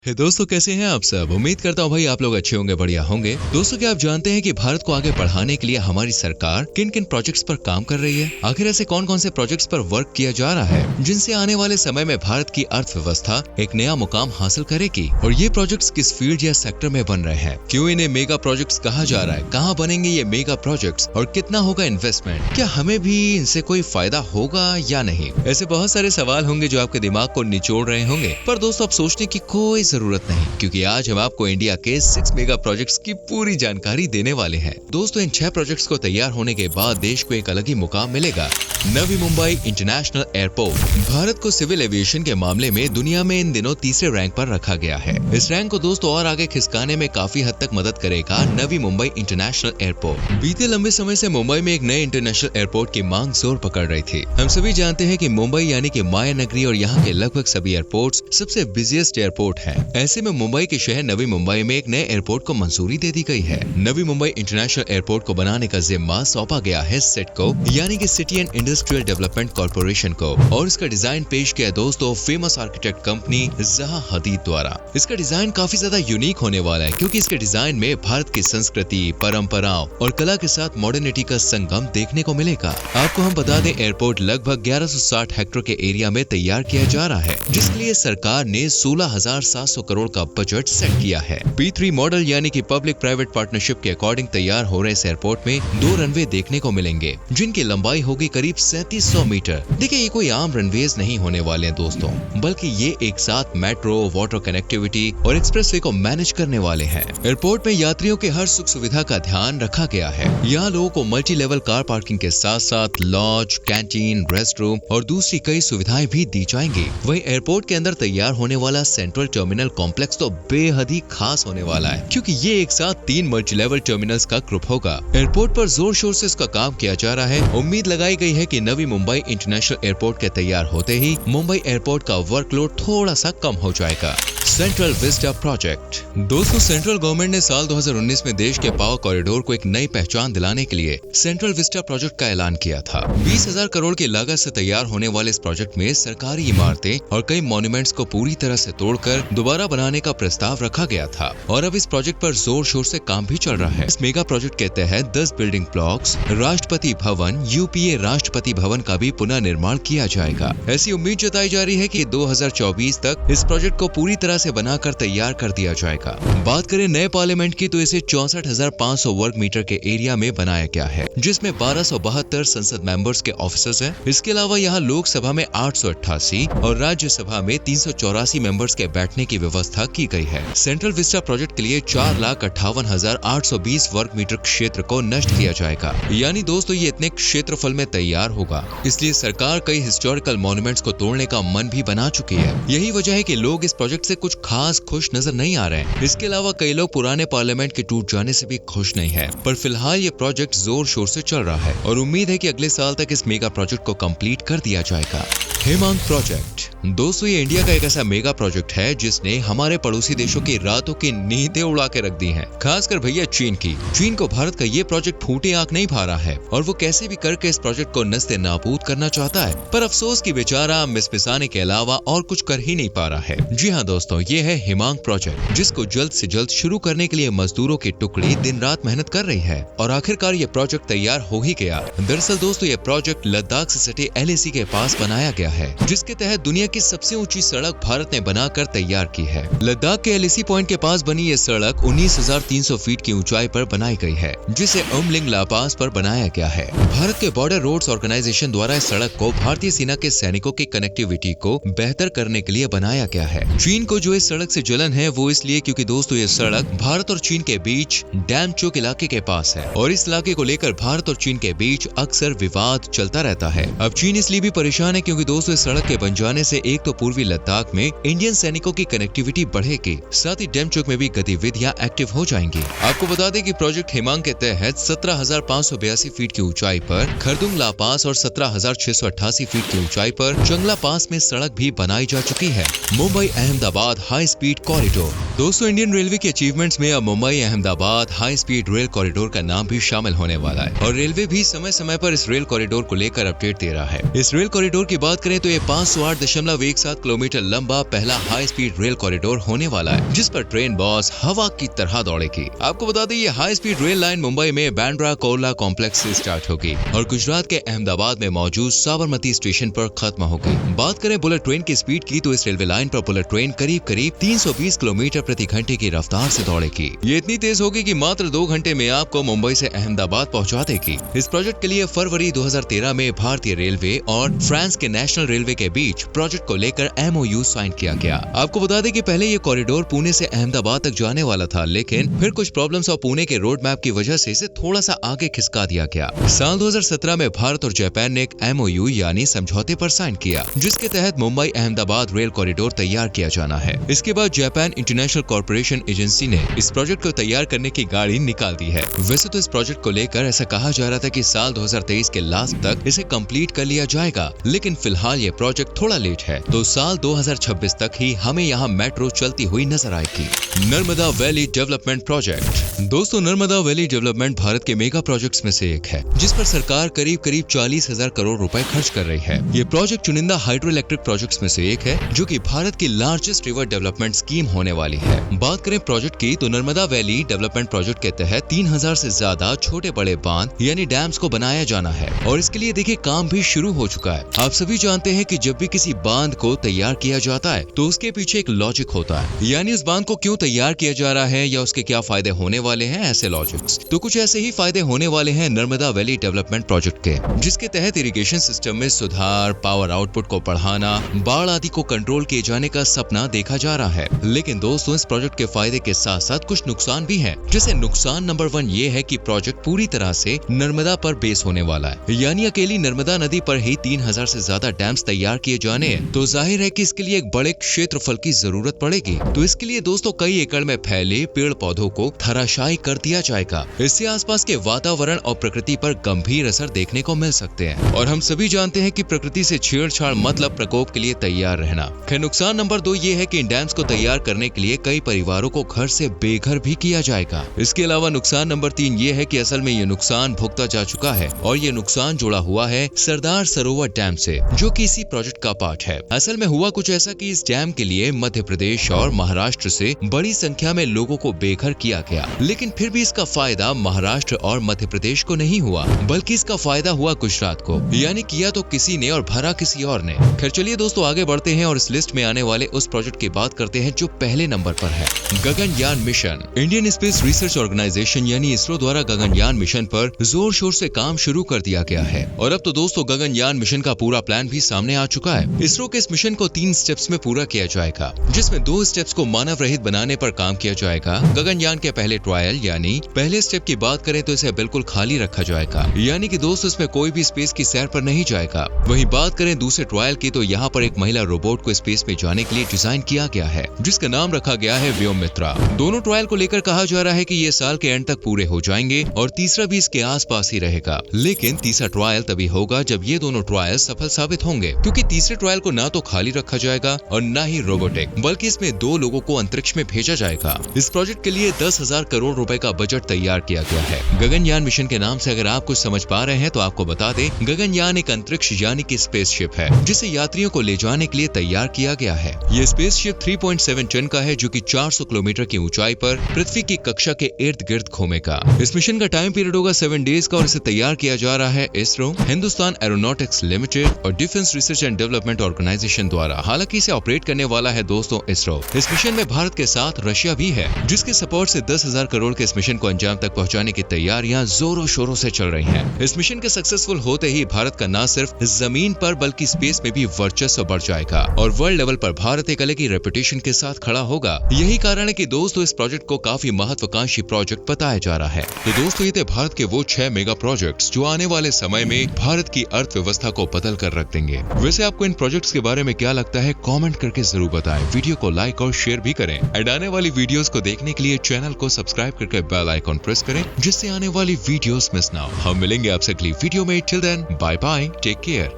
हे दोस्तों, कैसे हैं आप सब। उम्मीद करता हूँ भाई आप लोग अच्छे होंगे, बढ़िया होंगे। दोस्तों, क्या आप जानते हैं कि भारत को आगे बढ़ाने के लिए हमारी सरकार किन किन प्रोजेक्ट्स पर काम कर रही है। आखिर ऐसे कौन कौन से प्रोजेक्ट्स पर वर्क किया जा रहा है जिनसे आने वाले समय में भारत की अर्थव्यवस्था एक नया मुकाम हासिल करेगी। और ये प्रोजेक्ट्स किस फील्ड या सेक्टर में बन रहे हैं, क्यों इन्हें मेगा प्रोजेक्ट्स कहा जा रहा है, कहाँ बनेंगे ये मेगा प्रोजेक्ट्स और कितना होगा इन्वेस्टमेंट, क्या हमें भी इनसे कोई फायदा होगा या नहीं। ऐसे बहुत सारे सवाल होंगे जो आपके दिमाग को निचोड़ रहे होंगे, पर दोस्तों अब सोचने की कोई जरूरत नहीं, क्योंकि आज हम आपको इंडिया के 6 मेगा प्रोजेक्ट्स की पूरी जानकारी देने वाले हैं। दोस्तों, इन 6 प्रोजेक्ट्स को तैयार होने के बाद देश को एक अलग ही मुकाम मिलेगा। Navi Mumbai international airport. भारत को सिविल एविएशन के मामले में दुनिया में इन दिनों तीसरे रैंक पर रखा गया है। इस रैंक को दोस्तों और आगे खिसकाने में काफी हद तक मदद करेगा नवी मुंबई इंटरनेशनल एयरपोर्ट। बीते लंबे समय से मुंबई में एक नए इंटरनेशनल एयरपोर्ट की मांग जोर पकड़ रही थी। हम सभी जानते हैं कि मुंबई यानी कि माया नगरी और यहाँ के लगभग सभी एयरपोर्ट्स सबसे बिजिएस्ट एयरपोर्ट है। ऐसे में मुंबई के शहर नवी मुंबई में एक नए एयरपोर्ट को मंजूरी दे दी गई है। नवी मुंबई इंटरनेशनल एयरपोर्ट को बनाने का जिम्मा सौंपा गया है सिडको यानी कि city and industrial development corporation को, और इसका डिजाइन पेश किया दोस्तों फेमस आर्किटेक्ट कंपनी ज़हा हदीद द्वारा। इसका डिजाइन काफी ज्यादा यूनिक होने वाला है, क्योंकि इसके डिजाइन में भारत की संस्कृति, परंपराओं और कला के साथ मॉडर्निटी का संगम देखने को मिलेगा। आपको हम बता दें, एयरपोर्ट लगभग 1160 हेक्टेयर के एरिया में तैयार किया जा रहा है, जिसके लिए सरकार ने 16,700 करोड़ का बजट सेट किया है। P3 मॉडल यानी कि पब्लिक प्राइवेट पार्टनरशिप के अकॉर्डिंग तैयार हो रहे इस एयरपोर्ट में 2 रनवे देखने को मिलेंगे, जिनकी लंबाई होगी करीब 3700 मीटर। देखिए, ये कोई आम रनवेज नहीं होने वाले हैं दोस्तों, बल्कि ये एक साथ मेट्रो, वाटर कनेक्टिविटी और एक्सप्रेसवे को मैनेज करने वाले हैं। एयरपोर्ट में यात्रियों के हर सुख सुविधा का ध्यान रखा गया है। यहाँ लोगों को मल्टी लेवल कार पार्किंग के साथ साथ लॉज, कैंटीन, रेस्ट रूम और दूसरी कई सुविधाएं भी दी जाएंगी। वहीं एयरपोर्ट के अंदर तैयार होने वाला सेंट्रल टर्मिनल कॉम्प्लेक्स तो बेहद ही खास होने वाला है, क्योंकि ये एक साथ 3 मल्टी लेवल टर्मिनल्स का ग्रुप होगा। एयरपोर्ट पर जोर शोर से इसका काम किया जा रहा है। उम्मीद लगाई गई है कि नवी मुंबई इंटरनेशनल एयरपोर्ट के तैयार होते ही मुंबई एयरपोर्ट का वर्कलोड थोड़ा सा कम हो जाएगा। Central Vista project. दोस्तों, सेंट्रल गवर्नमेंट ने साल 2019 में देश के पावर कॉरिडोर को एक नई पहचान दिलाने के लिए सेंट्रल विस्टा प्रोजेक्ट का ऐलान किया था। 20,000 करोड़ की लागत से तैयार होने वाले इस प्रोजेक्ट में सरकारी इमारतें और कई मॉन्यूमेंट्स को पूरी तरह से तोड़कर दोबारा बनाने का प्रस्ताव रखा गया था, और अब इस प्रोजेक्ट पर जोर शोर से काम भी चल रहा है। इस मेगा प्रोजेक्ट के तहत 10 building blocks, Rashtrapati Bhavan, UPA Rashtrapati Bhavan का भी पुनः निर्माण किया जाएगा। ऐसी उम्मीद जताई जा रही है कि 2024 तक इस प्रोजेक्ट को पूरी तरह से बनाकर तैयार कर दिया जाएगा। बात करें नए पार्लियामेंट की, तो इसे 64,500 वर्ग मीटर के एरिया में बनाया गया है, जिसमें 1272 संसद मेंबर्स के ऑफिसर्स हैं। इसके अलावा यहाँ लोकसभा में 888 और राज्यसभा में 384 मेंबर्स के बैठने की व्यवस्था की गई है। सेंट्रल विस्टा प्रोजेक्ट के लिए 4,58,820 वर्ग मीटर क्षेत्र को नष्ट किया जाएगा। यानी दोस्तों, ये इतने क्षेत्रफल में तैयार होगा, इसलिए सरकार कई हिस्टोरिकल मॉन्यूमेंट्स को तोड़ने का मन भी बना चुकी है। यही वजह है कि लोग इस प्रोजेक्ट से कुछ खास खुश नजर नहीं आ रहे हैं। इसके अलावा कई लोग पुराने पार्लियामेंट के टूट जाने से भी खुश नहीं है। पर फिलहाल ये प्रोजेक्ट जोर शोर से चल रहा है, और उम्मीद है कि अगले साल तक इस मेगा प्रोजेक्ट को कंप्लीट कर दिया जाएगा। हेमांग प्रोजेक्ट। दोस्तों, ये इंडिया का एक ऐसा मेगा प्रोजेक्ट है जिसने हमारे पड़ोसी देशों की रातों की नींदें उड़ा के रख दी हैं, खासकर भैया चीन की। चीन को भारत का ये प्रोजेक्ट फूटे आंख नहीं भा रहा है, और वो कैसे भी करके इस प्रोजेक्ट को नस्ते नाबूद करना चाहता है। पर अफसोस की बेचारा मिसमिसाने के अलावा और कुछ कर ही नहीं पा रहा है। जी हाँ दोस्तों, ये है हेमांग प्रोजेक्ट, जिसको जल्द से जल्द शुरू करने के लिए मजदूरों की टुकड़ी दिन रात मेहनत कर रही है, और आखिरकार ये प्रोजेक्ट तैयार हो ही गया। दरअसल दोस्तों, ये प्रोजेक्ट लद्दाख से सटे LAC के पास बनाया गया है, जिसके तहत दुनिया की सबसे ऊंची सड़क भारत ने बनाकर तैयार की है। लद्दाख के LAC पॉइंट के पास बनी ये सड़क 19,300 फीट की ऊंचाई पर बनाई गई है, जिसे उमलिंग ला पास पर बनाया गया है। भारत के बॉर्डर रोड्स ऑर्गेनाइजेशन द्वारा इस सड़क को भारतीय सेना के सैनिकों की कनेक्टिविटी को बेहतर करने के लिए बनाया गया है। चीन को जो इस सड़क से जलन है वो इसलिए क्योंकि दोस्तों, ये सड़क भारत और चीन के बीच डैमचोक इलाके के पास है, और इस इलाके को लेकर भारत और चीन के बीच अक्सर विवाद चलता रहता है। अब चीन इसलिए भी परेशान है क्योंकि दोस्तों, इस सड़क के बन जाने से एक तो पूर्वी लद्दाख में इंडियन सैनिकों की कनेक्टिविटी बढ़ेगी, साथ ही डैमचोक में भी गतिविधियां एक्टिव हो जाएंगी। आपको बता दें कि प्रोजेक्ट हेमांग के तहत 17,582 फीट की ऊंचाई पर खरदुंग ला पास और 17,688 फीट की ऊंचाई पर चंगला पास में सड़क भी बनाई जा चुकी है। Mumbai Ahmedabad high speed corridor. दोस्तों इंडियन रेलवे की अचीवमेंट्स में अब Mumbai Ahmedabad high speed rail corridor का नाम भी शामिल होने वाला है और रेलवे भी समय समय पर इस रेल कॉरिडोर को लेकर अपडेट दे रहा है। इस रेल कॉरिडोर की बात करें तो ये 508.17 किलोमीटर लंबा पहला हाई स्पीड रेल कॉरिडोर होने वाला है, जिस पर ट्रेन बॉस हवा की तरह दौड़ेगी। आपको बता दें ये high speed rail line Mumbai में बांद्रा कुर्ला कॉम्प्लेक्स से स्टार्ट होगी और गुजरात के अहमदाबाद में मौजूद साबरमती स्टेशन पर खत्म होगी। बात करें बुलेट ट्रेन की स्पीड की तो इस रेलवे लाइन पर बुलेट ट्रेन करीब 320 किलोमीटर प्रति घंटे की रफ्तार से दौड़ेगी। ये इतनी तेज होगी कि मात्र 2 घंटे में आपको मुंबई से अहमदाबाद पहुंचा देगी। इस प्रोजेक्ट के लिए फरवरी 2013 में भारतीय रेलवे और फ्रांस के नेशनल रेलवे के बीच प्रोजेक्ट को लेकर MOU साइन किया गया। आपको बता दें कि पहले ये कॉरिडोर पुणे से अहमदाबाद तक जाने वाला था, लेकिन फिर कुछ प्रॉब्लम्स और पुणे के रोड मैप की वजह से इसे थोड़ा सा आगे खिसका दिया गया। साल 2017 में भारत और जापान ने एक MOU यानी समझौते पर साइन किया, जिसके तहत मुंबई अहमदाबाद रेल कॉरिडोर तैयार किया जाना है। इसके बाद जापान इंटरनेशनल कॉर्पोरेशन एजेंसी ने इस प्रोजेक्ट को तैयार करने की गाड़ी निकाल दी है। वैसे तो इस प्रोजेक्ट को लेकर ऐसा कहा जा रहा था कि साल 2023 के लास्ट तक इसे कंप्लीट कर लिया जाएगा, लेकिन फिलहाल ये प्रोजेक्ट थोड़ा लेट है, तो साल 2026 तक ही हमें यहाँ मेट्रो चलती हुई नजर आएगी। Narmada valley development project. दोस्तों नर्मदा वैली डेवलपमेंट भारत के मेगा प्रोजेक्ट्स में से एक है, जिस पर सरकार करीब 40,000 करोड़ रुपए खर्च कर रही है। ये प्रोजेक्ट चुनिंदा हाइड्रो इलेक्ट्रिक प्रोजेक्ट्स में से एक है, जो कि भारत की लार्जेस्ट रिवर डेवलपमेंट स्कीम होने वाली है। बात करें प्रोजेक्ट की तो नर्मदा वैली डेवलपमेंट प्रोजेक्ट के तहत 3000 से ज्यादा छोटे बड़े बांध यानी डैम्स को बनाया जाना है और इसके लिए देखिए काम भी शुरू हो चुका है। आप सभी जानते हैं कि जब भी किसी बांध को तैयार किया जाता है तो उसके पीछे एक लॉजिक होता है, यानी उस बांध को क्यों तैयार किया जा रहा है या उसके क्या फायदे होने वाले हैं, ऐसे लॉजिक्स। तो कुछ ऐसे ही फायदे होने वाले हैं नर्मदा वैली डेवलपमेंट प्रोजेक्ट के, जिसके तहत इरिगेशन सिस्टम में सुधार, पावर आउटपुट को बढ़ाना, बाढ़ आदि को कंट्रोल किए जाने का सपना देखा जा रहा है। लेकिन दोस्तों इस प्रोजेक्ट के फायदे के साथ साथ कुछ नुकसान भी हैं। जैसे नुकसान नंबर 1 ये है कि प्रोजेक्ट पूरी तरह से नर्मदा पर बेस होने वाला है, यानी अकेली नर्मदा नदी पर ही 3000 से ज्यादा डैम्स तैयार किए जाने हैं, तो जाहिर है कि इसके लिए एक बड़े क्षेत्रफल की जरूरत पड़ेगी। तो इसके लिए दोस्तों कई एकड़ में फैले पेड़ पौधों को धराशायी कर दिया जाएगा। इससे आसपास के वातावरण और प्रकृति पर गंभीर असर देखने को मिल सकते हैं और हम सभी जानते हैं कि प्रकृति से छेड़छाड़ मतलब प्रकोप के लिए तैयार रहना। खैर नुकसान नंबर 2 ये है कि इन डैम्स को तैयार करने के लिए कई परिवारों को घर से बेघर भी किया जाएगा। इसके अलावा नुकसान नंबर 3 ये है कि असल में ये नुकसान भुगता जा चुका है और ये नुकसान जुड़ा हुआ है सरदार सरोवर डैम से, जो कि इसी प्रोजेक्ट का पार्ट है। असल में हुआ कुछ ऐसा कि इस डैम के लिए मध्य प्रदेश और महाराष्ट्र से बड़ी संख्या में लोगों को बेघर किया गया, लेकिन फिर भी इसका फायदा महाराष्ट्र और मध्य प्रदेश को नहीं हुआ, बल्कि इसका फायदा हुआ गुजरात को, यानी किया तो किसी ने और भरा किसी और ने। खैर चलिए दोस्तों आगे बढ़ते हैं और इस लिस्ट में आने वाले उस प्रोजेक्ट की बात करते हैं जो पहले नंबर पर है, Gaganyaan mission. Indian space research organisation यानी इसरो द्वारा गगनयान मिशन पर जोर शोर से काम शुरू कर दिया गया है और अब तो दोस्तों गगनयान मिशन का पूरा प्लान भी सामने आ चुका है। इसरो के इस मिशन को 3 स्टेप्स में पूरा किया जाएगा, जिसमें 2 स्टेप्स को मानव रहित बनाने पर काम किया जाएगा। गगनयान के पहले ट्रायल यानी पहले स्टेप की बात करें तो इसे बिल्कुल खाली रखा जाएगा, यानी कि दोस्तों इसमें कोई भी स्पेस की सैर पर नहीं जाएगा। वहीं बात करें दूसरे ट्रायल की तो यहाँ पर एक महिला रोबोट को स्पेस में जाने के लिए डिजाइन किया गया है, जिसका नाम रखा गया है व्योमित्रा। दोनों ट्रायल को लेकर कहा जा रहा है कि ये साल के एंड तक पूरे हो जाएंगे और तीसरा भी इसके आसपास ही रहेगा। लेकिन तीसरा ट्रायल तभी होगा जब ये दोनों ट्रायल सफल साबित होंगे, क्योंकि तीसरे ट्रायल को ना तो खाली रखा जाएगा और ना ही रोबोटिक, बल्कि इसमें 2 लोगों को अंतरिक्ष में भेजा जाएगा। इस प्रोजेक्ट के लिए 10,000 करोड़ रुपए का बजट तैयार किया गया है। गगनयान मिशन के नाम से अगर आप कुछ समझ पा रहे हैं तो आपको बता दें, गगनयान एक अंतरिक्ष यानी कि स्पेसशिप है, जिसे यात्रियों को ले जाने के लिए तैयार किया गया है। ये स्पेसशिप 3.7 टन का है, जो कि 400 किलोमीटर की ऊंचाई पर पृथ्वी की कक्षा के इर्द गिर्द घूमेगा। इस मिशन का टाइम पीरियड होगा 7 डेज का और इसे तैयार किया जा रहा है इसरो, हिंदुस्तान एरोनॉटिक्स लिमिटेड और defence research and development organisation द्वारा। हालांकि इसे ऑपरेट करने वाला है दोस्तों इसरो। इस मिशन में भारत के साथ रशिया भी है, जिसके सपोर्ट से 10,000 करोड़ के इस मिशन को अंजाम तक पहुंचाने की तैयारियां जोरों शोरों से चल रही हैं। इस मिशन के सक्सेसफुल होते ही भारत का न सिर्फ जमीन पर बल्कि स्पेस में भी वर्चस्व बढ़ जाएगा और वर्ल्ड लेवल पर भारत एक अलग ही रेपुटेशन के साथ खड़ा होगा। यही कारण है कि दोस्तों इस प्रोजेक्ट को काफी महत्वाकांक्षी प्रोजेक्ट बताया जा रहा है। तो दोस्तों ये थे भारत के वो 6 मेगा प्रोजेक्ट्स जो आने वाले समय में भारत की अर्थव्यवस्था को बदल कर रख देंगे। वैसे आपको इन प्रोजेक्ट्स के बारे में क्या लगता है, कमेंट करके जरूर बताएं। वीडियो को लाइक और शेयर भी करें। एंड आने वाली वीडियोस को देखने के लिए चैनल को सब्सक्राइब करके बेल आइकॉन प्रेस करें, जिससे आने वाली वीडियोस मिस ना हो। हम मिलेंगे आपसे अगली वीडियो में। Till then bye bye, take care.